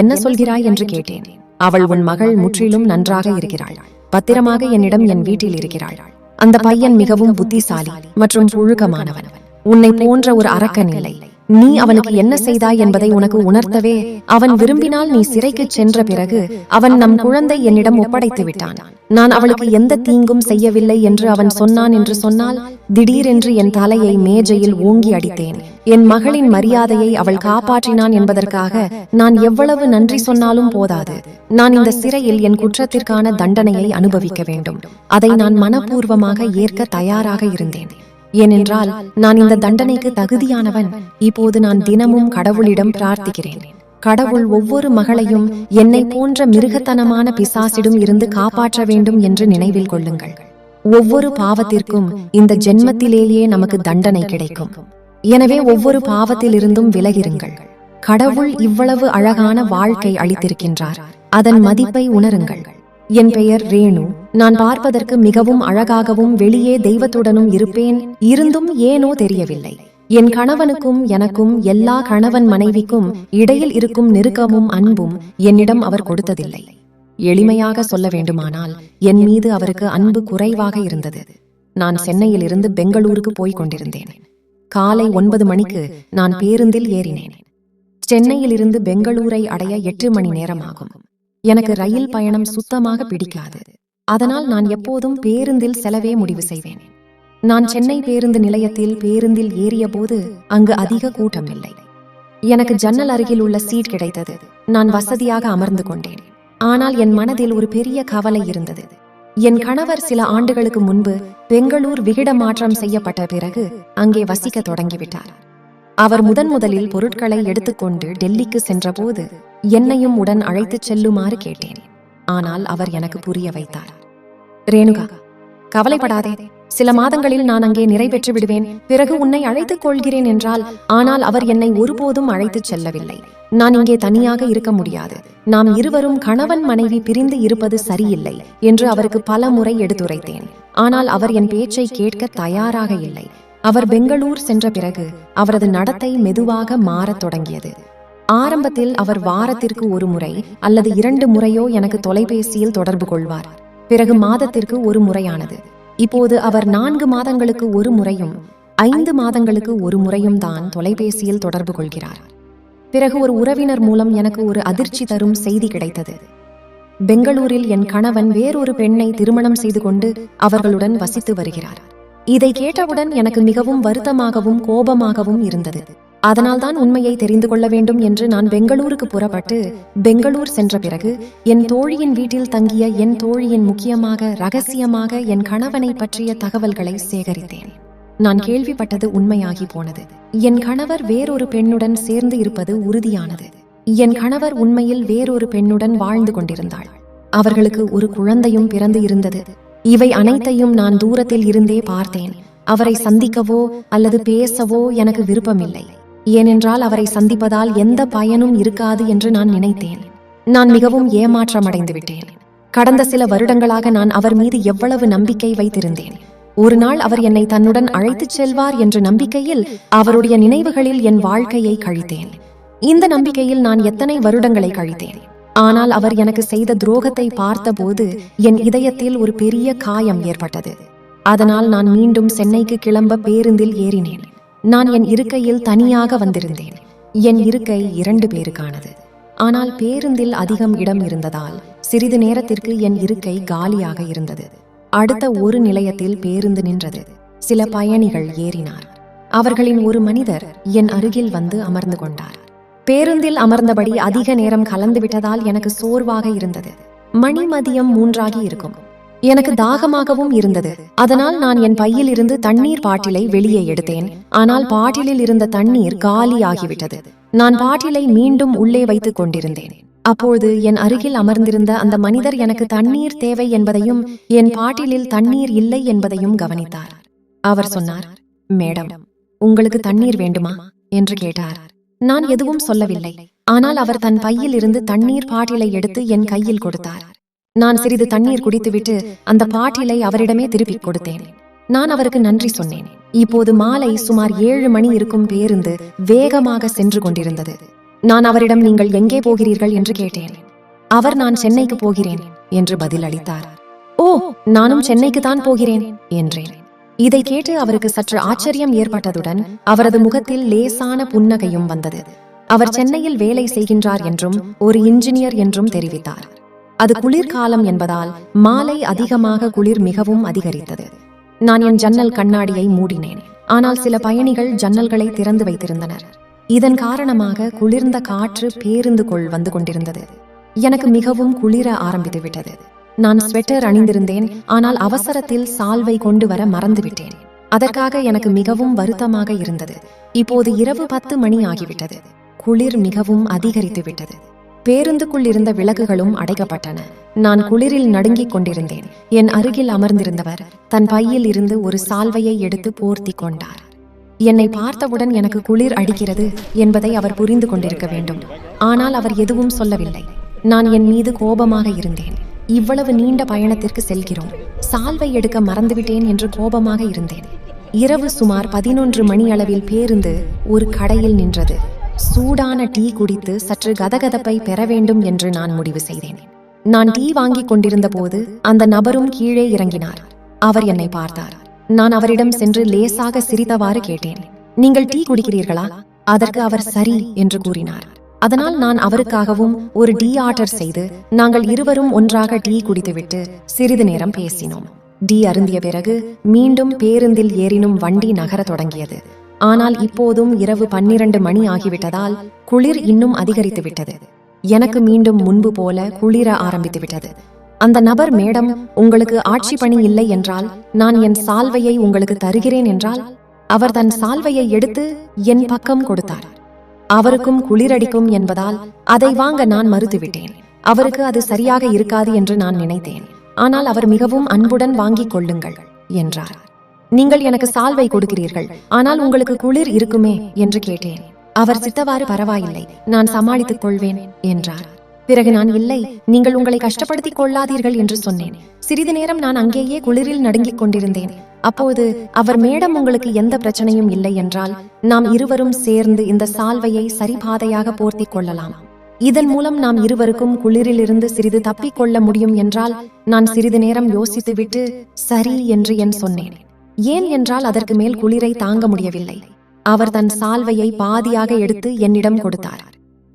என்ன சொல்கிறாய் என்று கேட்டேன். அவள் உன் மகள் முற்றிலும் நன்றாக இருக்கிறாள். பத்திரமாக என்னிடம் என் வீட்டில் இருக்கிறாள். அந்த பையன் மிகவும் புத்திசாலி மற்றும் புழுக்கமானவன். உன்னை போன்ற ஒரு அரக்கன் இல்லை. நீ அவனுக்கு என்ன செய்தாய் என்பதை உனக்கு உணர்த்தவே அவன் விரும்பினால் நீ சிறைக்கு சென்ற பிறகு அவன் நம் குழந்தை என்னிடம் ஒப்படைத்து விட்டான். நான் அவளுக்கு எந்த தீங்கும் செய்யவில்லை என்று அவன் சொன்னான் என்று சொன்னால், திடீரென்று என் தலையை மேஜையில் ஓங்கி அடித்தேன். என் மகளின் மரியாதையை அவள் காப்பாற்றினான் என்பதற்காக நான் எவ்வளவு நன்றி சொன்னாலும் போதாது. நான் இந்த சிறையில் என் குற்றத்திற்கான தண்டனையை அனுபவிக்க வேண்டும். அதை நான் மனப்பூர்வமாக ஏற்க தயாராக இருந்தேன். ஏனென்றால் நான் இந்த தண்டனைக்கு தகுதியானவன். இப்போது நான் தினமும் கடவுளிடம் பிரார்த்திக்கிறேன். கடவுள் ஒவ்வொரு மகளையும் என்னை போன்ற மிருகத்தனமான பிசாசிடம் இருந்து காப்பாற்ற வேண்டும் என்று நினைவில் கொள்ளுங்கள். ஒவ்வொரு பாவத்திற்கும் இந்த ஜென்மத்திலேயே நமக்கு தண்டனை கிடைக்கும். எனவே ஒவ்வொரு பாவத்திலிருந்தும் விலகிருங்கள். கடவுள் இவ்வளவு அழகான வாழ்க்கை அளித்திருக்கின்றார். அதன் மதிப்பை உணருங்கள். என் பெயர் ரேணு. நான் பார்ப்பதற்கு மிகவும் அழகாகவும் வெளியே தெய்வத்துடனும் இருப்பேன். இருந்தும் ஏனோ தெரியவில்லை. என் கணவனுக்கும் எனக்கும், எல்லா கணவன் மனைவிக்கும் இடையில் இருக்கும் நெருக்கமும் அன்பும் என்னிடம் அவர் கொடுத்ததில்லை. எளிமையாக சொல்ல வேண்டுமானால் என் மீது அவருக்கு அன்பு குறைவாக இருந்தது. நான் சென்னையில் இருந்து பெங்களூருக்கு போய்க் கொண்டிருந்தேன். காலை 9 மணிக்கு நான் பேருந்தில் ஏறினேன். சென்னையில் இருந்து பெங்களூரை அடைய 8 மணி நேரம் ஆகும். எனக்கு ரயில் பயணம் சுத்தமாக பிடிக்காது. அதனால் நான் எப்போதும் பேருந்தில் செல்லவே முடிவு செய்வேன். நான் சென்னை பேருந்து நிலையத்தில் பேருந்தில் ஏறிய போது அங்கு அதிக கூட்டம் இல்லை. எனக்கு ஜன்னல் அருகில் உள்ள சீட் கிடைத்தது. நான் வசதியாக அமர்ந்து கொண்டேன். ஆனால் என் மனதில் ஒரு பெரிய கவலை இருந்தது. என் கணவர் சில ஆண்டுகளுக்கு முன்பு பெங்களூர் விகிட மாற்றம் செய்யப்பட்ட பிறகு அங்கே வசிக்க தொடங்கிவிட்டார். அவர் முதலில் பொருட்களை எடுத்துக்கொண்டு டெல்லிக்கு சென்றபோது என்னையும் உடன் அழைத்துச் செல்லுமாறு கேட்டேன். ஆனால் அவர் எனக்கு புரிய வைத்தார். ரேணுகா, கவலைப்படாதே, சில மாதங்களில் நான் அங்கே நிறைவேற்றி விடுவேன், பிறகு உன்னை அழைத்துக் கொள்கிறேன் என்றால், ஆனால் அவர் என்னை ஒருபோதும் அழைத்துச் செல்லவில்லை. நான் இங்கே தனியாக இருக்க முடியாது, நாம் இருவரும் கணவன் மனைவி பிரிந்து இருப்பது சரியில்லை என்று அவருக்கு பல முறை எடுத்துரைத்தேன். ஆனால் அவர் என் பேச்சை கேட்க தயாராக இல்லை. அவர் பெங்களூர் சென்ற பிறகு அவரது நடத்தை மெதுவாக மாறத் தொடங்கியது. ஆரம்பத்தில் அவர் வாரத்திற்கு ஒரு முறை அல்லது 2 முறையோ எனக்கு தொலைபேசியில் தொடர்பு கொள்வார். பிறகு மாதத்திற்கு ஒரு முறையானது. இப்போது அவர் 4 மாதங்களுக்கு ஒரு முறையும் 5 மாதங்களுக்கு ஒரு முறையும் தான் தொலைபேசியில் தொடர்பு கொள்கிறார். பிறகு ஒரு உறவினர் மூலம் எனக்கு ஒரு அதிர்ச்சி தரும் செய்தி கிடைத்தது. பெங்களூரில் என் கணவன் வேறொரு பெண்ணை திருமணம் செய்து கொண்டு அவர்களுடன் வசித்து வருகிறார். இதை கேட்டவுடன் எனக்கு மிகவும் வருத்தமாகவும் கோபமாகவும் இருந்தது. அதனால்தான் உண்மையை தெரிந்து கொள்ள வேண்டும் என்று நான் பெங்களூருக்கு புறப்பட்டு பெங்களூர் சென்ற பிறகு என் தோழியின் வீட்டில் தங்கிய என் தோழியின் முக்கியமாக ரகசியமாக என் கணவனை பற்றிய தகவல்களை சேகரித்தேன். நான் கேள்விப்பட்டது உண்மையாகி போனது. என் கணவர் வேறொரு பெண்ணுடன் சேர்ந்து இருப்பது உறுதியானது. என் கணவர் உண்மையில் வேறொரு பெண்ணுடன் வாழ்ந்து கொண்டிருந்தாள். அவர்களுக்கு ஒரு குழந்தையும் பிறந்து இருந்தது. இவை அனைத்தையும் நான் தூரத்தில் இருந்தே பார்த்தேன். அவரை சந்திக்கவோ அல்லது பேசவோ எனக்கு விருப்பமில்லை. ஏனென்றால் அவரை சந்திப்பதால் எந்த பயனும் இருக்காது என்று நான் நினைத்தேன். நான் மிகவும் ஏமாற்றமடைந்து விட்டேன். கடந்த சில வருடங்களாக நான் அவர் மீது எவ்வளவு நம்பிக்கை வைத்திருந்தேன். ஒரு நாள் அவர் என்னை தன்னுடன் அழைத்துச் செல்வார் என்ற நம்பிக்கையில் அவருடைய நினைவுகளில் என் வாழ்க்கையை கழித்தேன். இந்த நம்பிக்கையில் நான் எத்தனை வருடங்களை கழித்தேன். ஆனால் அவர் எனக்கு செய்த துரோகத்தை பார்த்தபோது என் இதயத்தில் ஒரு பெரிய காயம் ஏற்பட்டது. அதனால் நான் மீண்டும் சென்னைக்கு கிளம்ப பேருந்தில் ஏறினேன். நான் என் இருக்கையில் தனியாக வந்திருந்தேன். என் இருக்கை 2 பேருக்கானது. ஆனால் பேருந்தில் அதிகம் இடம் இருந்ததால் சிறிது நேரத்திற்கு என் இருக்கை காலியாக இருந்தது. அடுத்த ஒரு நிலையத்தில் பேருந்து நின்றது. சில பயணிகள் ஏறினார். அவர்களின் ஒரு மனிதர் என் அருகில் வந்து அமர்ந்து கொண்டார். பேருந்தில் அமர்ந்தபடி அதிக நேரம் கலந்துவிட்டதால் எனக்கு சோர்வாக இருந்தது. மணி மதியம் 3 இருக்கும். எனக்கு தாகமாகவும் இருந்தது. அதனால் நான் என் பையில் இருந்து தண்ணீர் பாட்டிலை வெளியே எடுத்தேன். ஆனால் பாட்டிலில் இருந்த தண்ணீர் காலியாகிவிட்டது. நான் பாட்டிலை மீண்டும் உள்ளே வைத்துக் கொண்டிருந்தேன். அப்போது என் அருகில் அமர்ந்திருந்த அந்த மனிதர் எனக்கு தண்ணீர் தேவை என்பதையும் என் பாட்டிலில் தண்ணீர் இல்லை என்பதையும் கவனித்தார். அவர் சொன்னார், மேடம், உங்களுக்கு தண்ணீர் வேண்டுமா என்று கேட்டார். நான் எதுவும் சொல்லவில்லை. ஆனால் அவர் தன் பையில் இருந்து தண்ணீர் பாட்டிலை எடுத்து என் கையில் கொடுத்தார். நான் சிறிது தண்ணீர் குடித்துவிட்டு அந்த பாட்டிலை அவரிடமே திருப்பிக் கொடுத்தேன். நான் அவருக்கு நன்றி சொன்னேன். இப்போது மாலை சுமார் 7 மணி இருக்கும். பேருந்து வேகமாக சென்று கொண்டிருந்தது. நான் அவரிடம் நீங்கள் எங்கே போகிறீர்கள் என்று கேட்டேன். அவர் நான் சென்னைக்கு போகிறேன் என்று பதில் அளித்தார். ஓ, நானும் சென்னைக்கு தான் போகிறேன் என்றேன். இதை கேட்டு அவருக்கு சற்று ஆச்சரியம் ஏற்பட்டதுடன் அவரது முகத்தில் லேசான புன்னகையும் வந்தது. அவர் சென்னையில் வேலை செய்கின்றார் என்றும் ஒரு இன்ஜினியர் என்றும் தெரிவித்தார். அது குளிர்காலம் என்பதால் மாலை அதிகமாக குளிர் மிகவும் அதிகரித்தது. நான் என் ஜன்னல் கண்ணாடியை மூடினேன். ஆனால் சில பயணிகள் ஜன்னல்களை திறந்து வைத்திருந்தனர். இதன் காரணமாக குளிர்ந்த காற்று பேருந்துக்குள் வந்து கொண்டிருந்தது. எனக்கு மிகவும் குளிர ஆரம்பித்து விட்டது. நான் ஸ்வெட்டர் அணிந்திருந்தேன். ஆனால் அவசரத்தில் சால்வை கொண்டு வர மறந்துவிட்டேன். அதற்காக எனக்கு மிகவும் வருத்தமாக இருந்தது. இப்போது இரவு 10 மணி ஆகிவிட்டது. குளிர் மிகவும் அதிகரித்து விட்டது. பேருந்துக்குள் இருந்த விளக்குகளும் அடைக்கப்பட்டன. நான் குளிரில் நடுங்கிக் கொண்டிருந்தேன். என் அருகில் அமர்ந்திருந்தவர் தன் பையில் இருந்து ஒரு சால்வையை எடுத்து போர்த்தி கொண்டார். என்னை பார்த்தவுடன் எனக்கு குளிர் அடிக்கிறது என்பதை அவர் புரிந்து கொண்டிருக்க வேண்டும். ஆனால் அவர் எதுவும் சொல்லவில்லை. நான் என் மீது கோபமாக இருந்தேன். இவ்வளவு நீண்ட பயணத்திற்கு செல்கிறோம், சால்வை எடுக்க மறந்துவிட்டேன் என்று கோபமாக இருந்தேன். இரவு சுமார் 11 மணி அளவில் பேருந்து ஒரு கடையில் நின்றது. சூடான டீ குடித்து சற்று கதகதப்பை பெற வேண்டும் என்று நான் முடிவு செய்தேன். நான் டீ வாங்கிக் கொண்டிருந்த போது அந்த நபரும் கீழே இறங்கினார். அவர் என்னை பார்த்தார். நான் அவரிடம் சென்று லேசாக சிரித்தவாறு கேட்டேன், நீங்கள் டீ குடிக்கிறீர்களா? அதற்கு அவர் சரி என்று கூறினார். அதனால் நான் அவருக்காகவும் ஒரு டீ ஆர்டர் செய்து நாங்கள் இருவரும் ஒன்றாக டீ குடித்துவிட்டு சிறிது நேரம் பேசினோம். டீ அருந்திய பிறகு மீண்டும் பேருந்தில் ஏறினும் வண்டி நகர தொடங்கியது. ஆனால் இப்போதும் இரவு 12 மணி ஆகிவிட்டதால் குளிர் இன்னும் அதிகரித்து விட்டது. எனக்கு மீண்டும் முன்பு போல குளிர ஆரம்பித்து விட்டது. அந்த நபர், மேடம், உங்களுக்கு ஆட்சி பணி இல்லை என்றால் நான் என் சால்வையை உங்களுக்கு தருகிறேன் என்றால், அவர் தன் சால்வையை எடுத்து என் பக்கம் கொடுத்தார். அவருக்கும் குளிரடிக்கும் என்பதால் அதை வாங்க நான் மறுத்துவிட்டேன். அவருக்கு அது சரியாக இருக்காது என்று நான் நினைத்தேன். ஆனால் அவர் மிகவும் அன்புடன் வாங்கிக் கொள்ளுங்கள் என்றார். நீங்கள் எனக்கு சால்வை கொடுக்கிறீர்கள், ஆனால் உங்களுக்கு குளிர் இருக்குமே என்று கேட்டேன். அவர் சித்தவாறு பரவாயில்லை, நான் சமாளித்துக் கொள்வேன் என்றார். பிறகு நான் இல்லை, நீங்கள் உங்களை கஷ்டப்படுத்திக் கொள்ளாதீர்கள் என்று சொன்னேன். சிறிது நேரம் நான் அங்கேயே குளிரில் நடுங்கிக் கொண்டிருந்தேன். அப்போது அவர், மேடம் உங்களுக்கு எந்த பிரச்சனையும் இல்லை என்றால் நாம் இருவரும் சேர்ந்து இந்த சால்வையை சரிபாதையாக போர்த்திக் கொள்ளலாம். இதன் மூலம் நாம் இருவருக்கும் குளிரிலிருந்து சிறிது தப்பிக் கொள்ள முடியும் என்றால் நான் சிறிது நேரம் யோசித்துவிட்டு சரி என்று சொன்னேன். ஏன் என்றால் அதற்கு மேல் குளிரை தாங்க முடியவில்லை. அவர் தன் சால்வையை பாதியாக எடுத்து என்னிடம் கொடுத்தார்.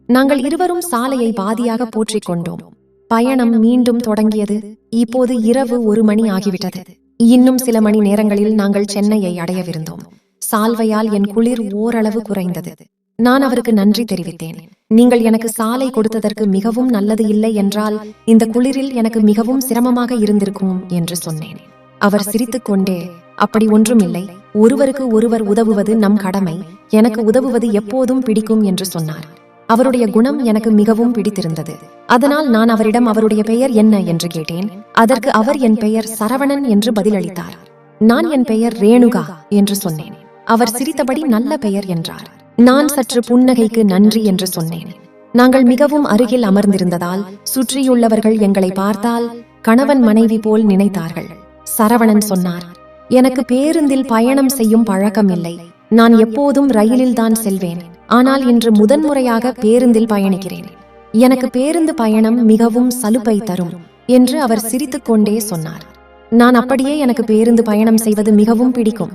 நாங்கள் இருவரும் சாலையை பாதியாக போற்றிக் கொண்டோம். பயணம் மீண்டும் தொடங்கியது. இப்போது இரவு 1 மணி ஆகிவிட்டது. இன்னும் சில மணி நேரங்களில் நாங்கள் சென்னையை அடையவிருந்தோம். சால்வையால் என் குளிர் ஓரளவு குறைந்தது. நான் அவருக்கு நன்றி தெரிவித்தேன். நீங்கள் எனக்கு சாலை கொடுத்ததற்கு மிகவும் நல்லது, இல்லை என்றால் இந்த குளிரில் எனக்கு மிகவும் சிரமமாக இருந்திருக்கும் என்று சொன்னேன். அவர் சிரித்துக்கொண்டே, அப்படி ஒன்றுமில்லை, ஒருவருக்கு ஒருவர் உதவுவது நம் கடமை, எனக்கு உதவுவது எப்போதும் பிடிக்கும் என்று சொன்னார். அவருடைய குணம் எனக்கு மிகவும் பிடித்திருந்தது. அதனால் நான் அவரிடம் அவருடைய பெயர் என்ன என்று கேட்டேன். அதற்கு அவர் என் பெயர் சரவணன் என்று பதிலளித்தார். நான் என் பெயர் ரேணுகா என்று சொன்னேன். அவர் சிரித்தபடி நல்ல பெயர் என்றார். நான் சற்று புன்னகைக்கு நன்றி என்று சொன்னேன். நாங்கள் மிகவும் அருகில் அமர்ந்திருந்ததால் சுற்றியுள்ளவர்கள் எங்களை பார்த்தால் கணவன் மனைவி போல் நினைத்தார்கள். சரவணன் சொன்னார், எனக்கு பேருந்தில் பயணம் செய்யும் பழக்கம் இல்லை. நான் எப்போதும் ரயிலில் தான் செல்வேன். ஆனால் இன்று முதன்முறையாக பேருந்தில் பயணிக்கிறேன். எனக்கு பேருந்து பயணம் மிகவும் சலுப்பை தரும் என்று அவர் சிரித்துக்கொண்டே சொன்னார். நான் அப்படியே எனக்கு பேருந்து பயணம் செய்வது மிகவும் பிடிக்கும்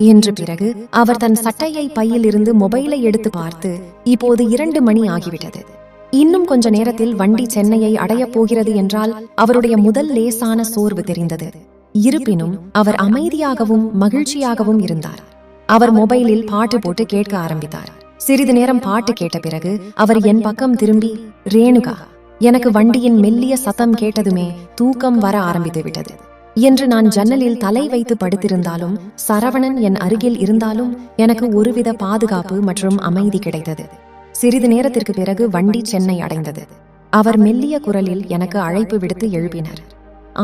என்று. பிறகு அவர் தன் சட்டையை பையில் இருந்து மொபைலை எடுத்து பார்த்து, இப்போது 2 மணி ஆகிவிட்டது. இன்னும் கொஞ்ச நேரத்தில் வண்டி சென்னையை அடையப் போகிறது என்றால் அவருடைய முதல் லேசான சோர்வு தெரிந்தது. இருப்பினும் அவர் அமைதியாகவும் மகிழ்ச்சியாகவும் இருந்தார். அவர் மொபைலில் பாட்டு போட்டு கேட்க ஆரம்பித்தார். சிறிது நேரம் பாட்டு கேட்ட பிறகு அவர் என் பக்கம் திரும்பி, ரேணுகா, எனக்கு வண்டியின் மெல்லிய சத்தம் கேட்டதுமே தூக்கம் வர ஆரம்பித்து விட்டது என்று. நான் ஜன்னலில் தலை வைத்து படுத்திருந்தாலும் சரவணன் என் அருகில் இருந்தாலும் எனக்கு ஒருவித பாதுகாப்பு மற்றும் அமைதி கிடைத்தது. சிறிது நேரத்திற்கு பிறகு வண்டி சென்னை அடைந்தது. அவர் மெல்லிய குரலில் எனக்கு அழைப்பு விடுத்து எழுப்பினர்.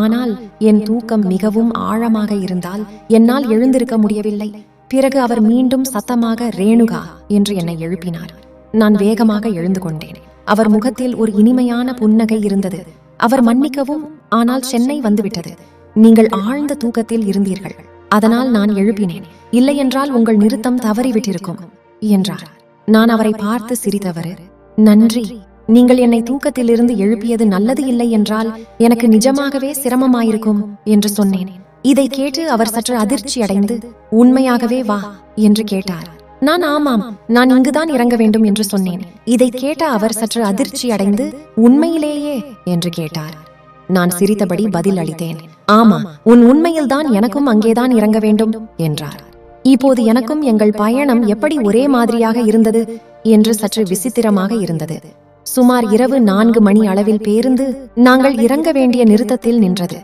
ஆனால் என் தூக்கம் மிகவும் ஆழமாக இருந்தால் என்னால் எழுந்திருக்க முடியவில்லை. பிறகு அவர் மீண்டும் சத்தமாக ரேணுகா என்று என்னை எழுப்பினார். நான் வேகமாக எழுந்து கொண்டேன். அவர் முகத்தில் ஒரு இனிமையான புன்னகை இருந்தது. அவர், மன்னிக்கவும், ஆனால் சென்னை வந்துவிட்டது. நீங்கள் ஆழ்ந்த தூக்கத்தில் இருந்தீர்கள், அதனால் நான் எழுப்பினேன். இல்லையென்றால் உங்கள் நிறுத்தம் தவறிவிட்டிருக்கும் என்றார். நான் அவரை பார்த்து சிரித்தவர், நன்றி, நீங்கள் என்னை தூக்கத்திலிருந்து எழுப்பியது நல்லது. இல்லை என்றால் எனக்கு நிஜமாகவே சிரமமாயிருக்கும் என்று சொன்னேன். இதை கேட்டு அவர் சற்று அதிர்ச்சி அடைந்து, உண்மையாகவே வா என்று கேட்டார். நான் ஆமாம், நான் இங்குதான் இறங்க வேண்டும் என்று சொன்னேன். இதை கேட்ட அவர் சற்று அதிர்ச்சி அடைந்து, உண்மையிலேயே என்று கேட்டார். நான் சிரித்தபடி பதில் அளித்தேன். ஆமா, உன் உண்மையில்தான், எனக்கும் அங்கேதான் இறங்க வேண்டும் என்றார். இப்போது எனக்கும் எங்கள் பயணம் எப்படி ஒரே மாதிரியாக இருந்தது என்று சற்று விசித்திரமாக இருந்தது. சுமார் இரவு 4 மணி அளவில் பேருந்து நாங்கள் இறங்க வேண்டிய நிறுத்தத்தில் நின்றது.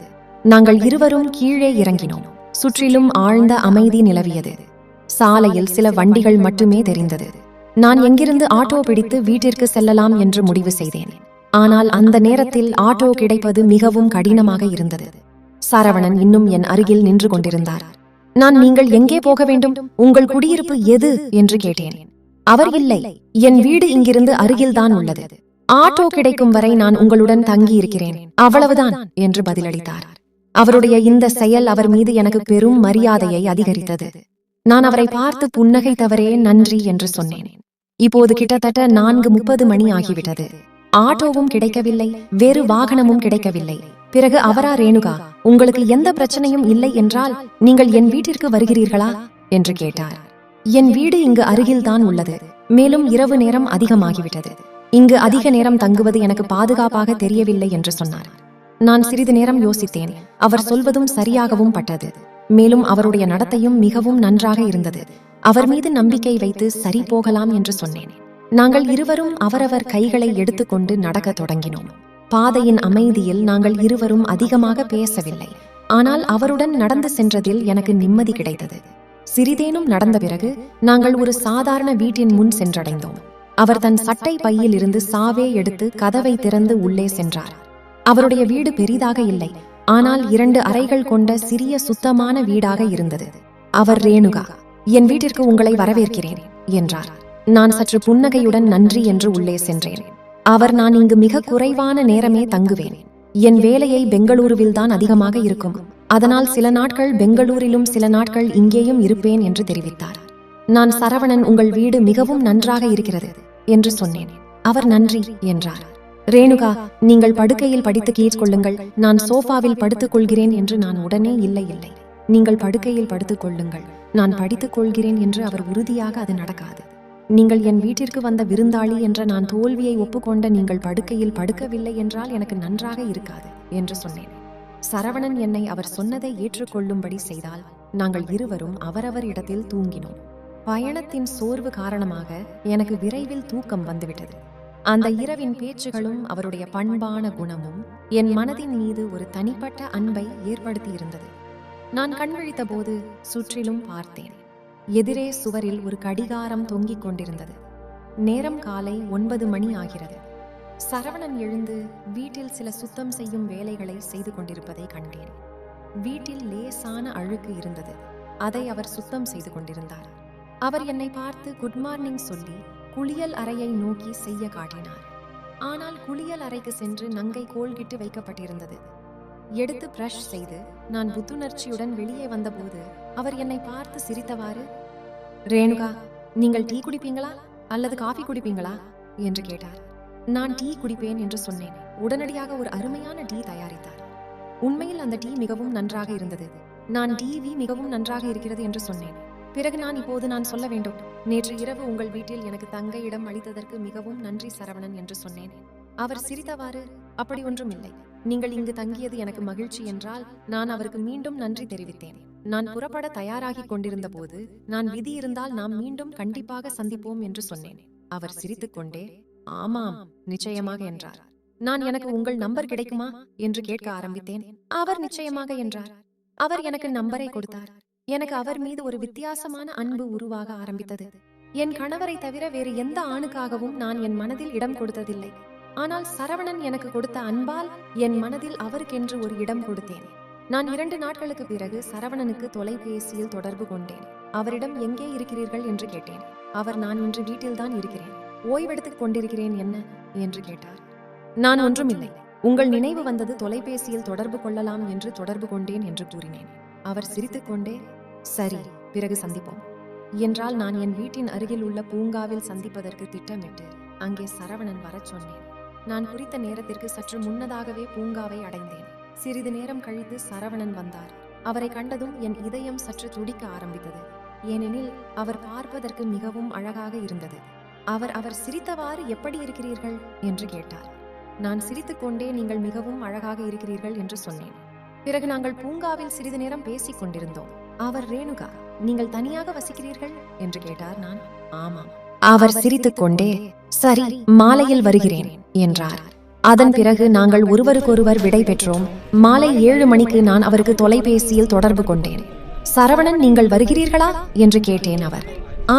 நாங்கள் இருவரும் கீழே இறங்கினோம். சுற்றிலும் ஆழ்ந்த அமைதி நிலவியது. சாலையில் சில வண்டிகள் மட்டுமே தெரிந்தது. நான் எங்கிருந்து ஆட்டோ பிடித்து வீட்டிற்கு செல்லலாம் என்று முடிவு செய்தேன். ஆனால் அந்த நேரத்தில் ஆட்டோ கிடைப்பது மிகவும் கடினமாக இருந்தது. சரவணன் இன்னும் என் அருகில் நின்று கொண்டிருந்தார். நான், நீங்கள் எங்கே போக வேண்டும், உங்கள் குடியிருப்பு எது என்று கேட்டேன். அவர், இல்லை, என் வீடு இங்கிருந்து அருகில்தான் உள்ளது. ஆட்டோ கிடைக்கும் வரை நான் உங்களுடன் தங்கியிருக்கிறேன், அவ்வளவுதான் என்று பதிலளித்தார். அவருடைய இந்த செயல் அவர் மீது எனக்கு பெரும் மரியாதையை அதிகரித்தது. நான் அவரை பார்த்து புன்னகைத்தவரே நன்றி என்று சொன்னேன். இப்போது கிட்டத்தட்ட 4:30 மணி ஆகிவிட்டது. ஆட்டோவும் கிடைக்கவில்லை, வேறு வாகனமும் கிடைக்கவில்லை. பிறகு அவரா, ரேணுகா, உங்களுக்கு எந்த பிரச்சனையும் இல்லை என்றால் நீங்கள் என் வீட்டிற்கு வருகிறீர்களா என்று கேட்டார். என் வீடு இங்கு அருகில்தான் உள்ளது. மேலும் இரவு நேரம் அதிகமாகிவிட்டது. இங்கு அதிக நேரம் தங்குவது எனக்கு பாதுகாப்பாக தெரியவில்லை என்று சொன்னார். நான் சிறிது நேரம் யோசித்தேன். அவர் சொல்வதும் சரியாகவும் பட்டது. மேலும் அவருடைய நடத்தையும் மிகவும் நன்றாக இருந்தது. அவர் மீது நம்பிக்கை வைத்து சரி போகலாம் என்று சொன்னேன். நாங்கள் இருவரும் அவரவர் கைகளை எடுத்துக்கொண்டு நடக்கத் தொடங்கினோம். பாதையின் அமைதியில் நாங்கள் இருவரும் அதிகமாக பேசவில்லை. ஆனால் அவருடன் நடந்து சென்றதில் எனக்கு நிம்மதி கிடைத்தது. சிறிதேனும் நடந்த பிறகு நாங்கள் ஒரு சாதாரண வீட்டின் முன் சென்றடைந்தோம். அவர் தன் சட்டை பையில் இருந்து சாவே எடுத்து கதவை திறந்து உள்ளே சென்றார். அவருடைய வீடு பெரிதாக இல்லை, ஆனால் 2 அறைகள் கொண்ட சிறிய சுத்தமான வீடாக இருந்தது. அவர் ரேணுகா, என் வீட்டிற்கு உங்களை வரவேற்கிறேன் என்றார். நான் சற்று புன்னகையுடன் நன்றி என்று உள்ளே சென்றேன். அவர், நான் இங்கு மிக குறைவான நேரமே தங்குவேன். என் வேலையை பெங்களூருவில் தான் அதிகமாக இருக்கும். அதனால் சில நாட்கள் பெங்களூரிலும் சில நாட்கள் இங்கேயும் இருப்பேன் என்று தெரிவித்தார். நான், சரவணன், உங்கள் வீடு மிகவும் நன்றாக இருக்கிறது என்று சொன்னேன். அவர் நன்றி என்றார். ரேணுகா, நீங்கள் படுக்கையில் படித்து கேட்கொள்ளுங்கள், நான் சோஃபாவில் படுத்துக் கொள்கிறேன் என்று நான் உடனே, இல்லை இல்லை, நீங்கள் படுக்கையில் படுத்துக் கொள்ளுங்கள், நான் படித்துக் கொள்கிறேன் என்று அவர் உறுதியாக, அது நடக்காது. நீங்கள் என் வீட்டிற்கு வந்த விருந்தாளி என்ற நான் தோல்வியை ஒப்புக்கொண்ட நீங்கள் படுக்கையில் படுக்கவில்லை என்றால் எனக்கு நன்றாக இருக்காது என்று சொன்னேன். சரவணன் என்னை அவர் சொன்னதை ஏற்றுக்கொள்ளும்படி செய்தால் நாங்கள் இருவரும் அவரவர் இடத்தில் தூங்கினோம். பயணத்தின் சோர்வு காரணமாக எனக்கு விரைவில் தூக்கம் வந்துவிட்டது. அந்த இரவின் பேச்சுகளும் அவருடைய பண்பான குணமும் என் மனதின் மீது ஒரு தனிப்பட்ட அன்பை ஏற்படுத்தியிருந்தது. நான் கண்விழித்த போது சுற்றிலும் பார்த்தேன். எதிரே சுவரில் ஒரு கடிகாரம் தொங்கிக் கொண்டிருந்தது. நேரம் காலை 9 மணி ஆகிறது. சரவணன் எழுந்து வீட்டில் சில சுத்தம் செய்யும் வேலைகளை செய்து கொண்டிருப்பதை கண்டேன். வீட்டில் லேசான அழுக்கு இருந்தது. அதை அவர் சுத்தம் செய்து கொண்டிருந்தார். அவர் என்னை பார்த்து குட் மார்னிங் சொல்லி குளியல் அறையை நோக்கி செய்ய காட்டினார். ஆனால் குளியல் அறைக்கு சென்று நங்கை கோல்கிட்டு வைக்கப்பட்டிருந்தது. எடுத்து பிரஷ் செய்து நான் புத்துணர்ச்சியுடன் வெளியே வந்தபோது அவர் என்னை பார்த்து சிரித்தவாறு, ரேணுகா, நீங்கள் டீ குடிப்பீங்களா அல்லது காஃபி குடிப்பீங்களா என்று கேட்டார். நான் டீ குடிப்பேன் என்று சொன்னேன். உடனடியாக ஒரு அருமையான டீ தயாரித்தார். உண்மையில் அந்த டீ மிகவும் நன்றாக இருந்தது. நான் டிவி மிகவும் நன்றாக இருக்கிறது என்று சொன்னேன். பிறகு நான் சொல்ல வேண்டும், நேற்று இரவு உங்கள் வீட்டில் எனக்கு தங்க இடம் அளித்ததற்கு மிகவும் நன்றி சரவணன் என்று சொன்னேன். அவர் சிரித்தவாறு, அப்படி ஒன்றும் இல்லை, நீங்கள் இங்கு தங்கியது எனக்கு மகிழ்ச்சி என்றால் நான் அவருக்கு மீண்டும் நன்றி தெரிவித்தேன். நான் புறப்பட தயாராகிக் கொண்டிருந்த போது, நான் விதி இருந்தால் நாம் மீண்டும் கண்டிப்பாக சந்திப்போம் என்று சொன்னேன். அவர் சிரித்துக்கொண்டே, ஆமாம், நிச்சயமாக என்றார். நான், எனக்கு உங்கள் நம்பர் கிடைக்குமா என்று கேட்க ஆரம்பித்தேன். அவர் நிச்சயமாக என்றார். அவர் எனக்கு நம்பரை கொடுத்தார். எனக்கு அவர் மீது ஒரு வித்தியாசமான அன்பு உருவாக ஆரம்பித்தது. என் கணவரை தவிர வேறு எந்த ஆணுக்காகவும் நான் என் மனதில் இடம் கொடுத்ததில்லை. ஆனால் சரவணன் எனக்கு கொடுத்த அன்பால் என் மனதில் அவருக்கென்று ஒரு இடம் கொடுத்தேன். நான் 2 நாட்களுக்கு பிறகு சரவணனுக்கு தொலைபேசியில் தொடர்பு கொண்டேன். அவரிடம் எங்கே இருக்கிறீர்கள் என்று கேட்டேன். அவர், நான் இன்று வீட்டில்தான் இருக்கிறேன், ஓய்வெடுத்துக் கொண்டிருக்கிறேன். என்ன என்று கேட்டார். நான், ஒன்றுமில்லை, உங்கள் நினைவு வந்தது, தொலைபேசியில் தொடர்பு கொள்ளலாம் என்று தொடர்பு கொண்டேன் என்று கூறினேன். அவர் சிரித்துக்கொண்டே, சரி, பிறகு சந்திப்போம் என்றால் நான் என் வீட்டின் அருகில் உள்ள பூங்காவில் சந்திப்பதற்கு திட்டமிட்டு அங்கே சரவணன் வரச் சொன்னேன். நான் குறித்த நேரத்திற்கு சற்று முன்னதாகவே பூங்காவை அடைந்தேன். சிறிது நேரம் கழித்து சரவணன் வந்தார். அவரை கண்டதும் என் இதயம் சற்று துடிக்க ஆரம்பித்தது. ஏனெனில் அவர் பார்ப்பதற்கு மிகவும் அழகாக இருந்தது. அவர் சிரித்தவாறு, எப்படி இருக்கிறீர்கள் என்று கேட்டார். நான் சிரித்துக்கொண்டே, நீங்கள் மிகவும் அழகாக இருக்கிறீர்கள் என்று சொன்னேன். பிறகு நாங்கள் பூங்காவில் சிறிது நேரம் பேசிக் கொண்டிருந்தோம். அவர், ரேணுகா, நீங்கள் தனியாக வசிக்கிறீர்கள் என்று கேட்டார். நான், ஆமாம். அவர் சிரித்துக்கொண்டே, சரி, மாலையில் வருகிறேன் என்றார். அதன் பிறகு நாங்கள் ஒருவருக்கொருவர் விடை பெற்றோம். மாலை 7 மணிக்கு நான் அவருக்கு தொலைபேசியில் தொடர்பு கொண்டேன். சரவணன், நீங்கள் வருகிறீர்களா என்று கேட்டேன். அவர்,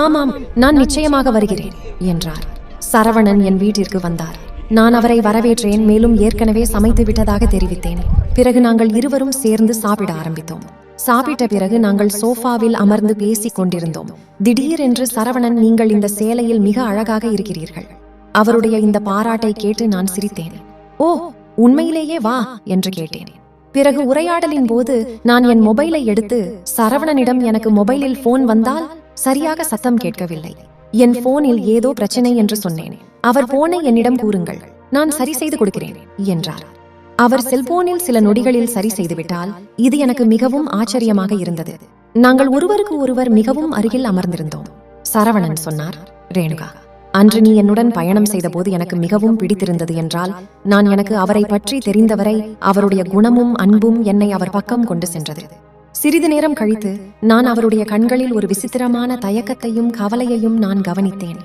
ஆமாம், நான் நிச்சயமாக வருகிறேன் என்றார். சரவணன் என் வீட்டிற்கு வந்தார். நான் அவரை வரவேற்றேன். மேலும் ஏற்கனவே சமைத்து விட்டதாக தெரிவித்தேன். பிறகு நாங்கள் இருவரும் சேர்ந்து சாப்பிட ஆரம்பித்தோம். சாப்பிட்ட பிறகு நாங்கள் சோஃபாவில் அமர்ந்து பேசிக் கொண்டிருந்தோம். திடீரென்று சரவணன், நீங்கள் இந்த சேலையில் மிக அழகாக இருக்கிறீர்கள். அவருடைய இந்த பாராட்டை கேட்டு நான் சிரித்தேன். ஓ, உண்மையிலேயே வா என்று கேட்டேன். பிறகு உரையாடலின் போது நான் என் மொபைலை எடுத்து சரவணனிடம், எனக்கு மொபைலில் போன் வந்தால் சரியாக சத்தம் கேட்கவில்லை, என் போனில் ஏதோ பிரச்சனை என்று சொன்னேன். அவர், போனை என்னிடம் கூறுங்கள், நான் சரி செய்து கொடுக்கிறேன் என்றார். அவர் செல்போனில் சில நொடிகளில் சரி செய்துவிட்டால் இது எனக்கு மிகவும் ஆச்சரியமாக இருந்தது. நாங்கள் ஒருவருக்கு ஒருவர் மிகவும் அருகில் அமர்ந்திருந்தோம். சரவணன் சொன்னார், ரேணுகா, அன்று நீ என்னுடன் பயணம் செய்த போது எனக்கு மிகவும் பிடித்திருந்தது என்றால் நான் எனக்கு அவரை பற்றி தெரிந்தவரை அவருடைய குணமும் அன்பும் என்னை அவர் பக்கம் கொண்டு சென்றது. சிறிது நேரம் கழித்து நான் அவருடைய கண்களில் ஒரு விசித்திரமான தயக்கத்தையும் கவலையையும் நான் கவனித்தேன்.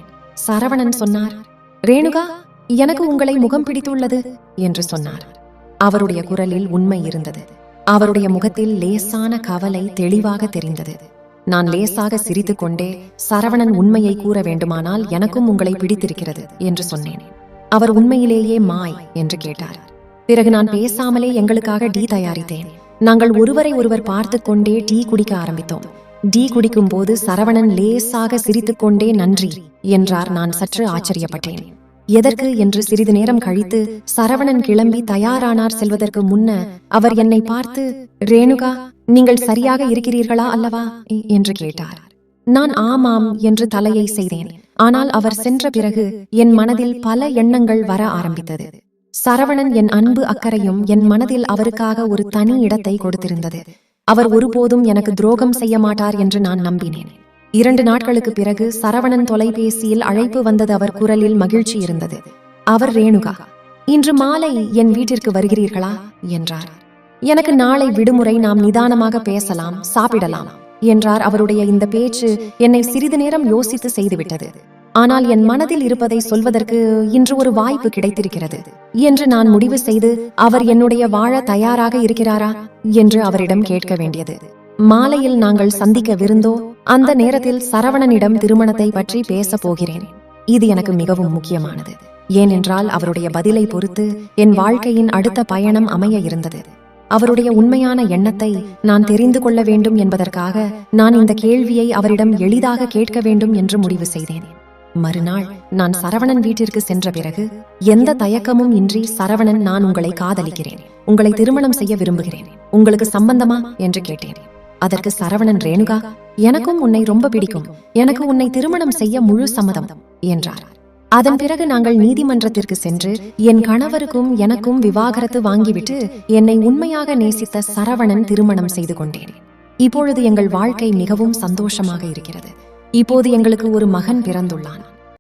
சரவணன் சொன்னார், ரேணுகா, எனக்கு உங்களை முகம் பிடித்துள்ளது என்று சொன்னார். அவருடைய குரலில் உண்மை இருந்தது. அவருடைய முகத்தில் லேசான கவலை தெளிவாக தெரிந்தது. நான் லேசாக சிரித்துக் கொண்டே, சரவணன் உண்மையை கூற வேண்டுமானால் எனக்கும் உங்களை பிடித்திருக்கிறது என்று சொன்னேன். அவர் உண்மையிலேயே மாய் என்று கேட்டார். பிறகு நான் பேசாமலே எங்களுக்காக டீ தயாரித்தேன். நாங்கள் ஒருவரை ஒருவர் பார்த்து கொண்டே டீ குடிக்க ஆரம்பித்தோம். டீ குடிக்கும் போது சரவணன் லேசாக சிரித்துக்கொண்டே நன்றி என்றார். நான் சற்று ஆச்சரியப்பட்டேன். எதற்கு என்று சிறிது நேரம் கழித்து சரவணன் கிளம்பி தயாரானார். செல்வதற்கு முன்ன அவர் என்னை பார்த்து, ரேணுகா, நீங்கள் சரியாக இருக்கிறீர்களா அல்லவா என்று கேட்டார். நான் ஆமாம் என்று தலையை செய்தேன். ஆனால் அவர் சென்ற பிறகு என் மனதில் பல எண்ணங்கள் வர ஆரம்பித்தது. சரவணன் என் அன்பு அக்கறையும் என் மனதில் அவருக்காக ஒரு தனி இடத்தை கொடுத்திருந்தது. அவர் ஒருபோதும் எனக்கு துரோகம் செய்ய மாட்டார் என்று நான் நம்பினேன். 2 நாட்களுக்கு பிறகு சரவணன் தொலைபேசியில் அழைப்பு வந்தது. அவர் குரலில் மகிழ்ச்சி இருந்தது. அவர், ரேணுகா, இன்று மாலை என் வீட்டிற்கு வருகிறீர்களா என்றார். எனக்கு நாளை விடுமுறை, நாம் நிதானமாக பேசலாம், சாப்பிடலாம் என்றார். அவருடைய இந்த பேச்சு என்னை சிறிது நேரம் யோசித்து செய்துவிட்டது. ஆனால் என் மனதில் இருப்பதை சொல்வதற்கு இன்று ஒரு வாய்ப்பு கிடைத்திருக்கிறது என்று நான் முடிவு செய்து, அவர் என்னுடைய வாழ தயாராக இருக்கிறாரா என்று அவரிடம் கேட்க வேண்டியது. மாலையில் நாங்கள் சந்திக்க விருந்தோ. அந்த நேரத்தில் சரவணனிடம் திருமணத்தை பற்றி பேச போகிறேன். இது எனக்கு மிகவும் முக்கியமானது. ஏனென்றால் அவருடைய பதிலை பொறுத்து என் வாழ்க்கையின் அடுத்த பயணம் அமைய இருந்தது. அவருடைய உண்மையான எண்ணத்தை நான் தெரிந்து கொள்ள வேண்டும் என்பதற்காக நான் இந்த கேள்வியை அவரிடம் எளிதாக கேட்க வேண்டும் என்று முடிவு செய்தேன். மறுநாள் நான் சரவணன் வீட்டிற்கு சென்ற பிறகு எந்த தயக்கமும் இன்றி, சரவணன், நான் உங்களை காதலிக்கிறேன், உங்களை திருமணம் செய்ய விரும்புகிறேன், உங்களுக்கு சம்பந்தமா என்று கேட்டேன். அதற்கு சரவணன், ரேணுகா, எனக்கும் உன்னை ரொம்ப பிடிக்கும், எனக்கு உன்னை திருமணம் செய்ய முழு சம்மதம் என்றார். அதன் பிறகு நாங்கள் நீதிமன்றத்திற்கு சென்று என் கணவருக்கும் எனக்கும் விவாகரத்து வாங்கிவிட்டு என்னை உண்மையாக நேசித்த சரவணன் திருமணம் செய்து கொண்டேன். இப்பொழுது எங்கள் வாழ்க்கை மிகவும் சந்தோஷமாக இருக்கிறது. இப்போது எங்களுக்கு ஒரு மகன் பிறந்துள்ளான்.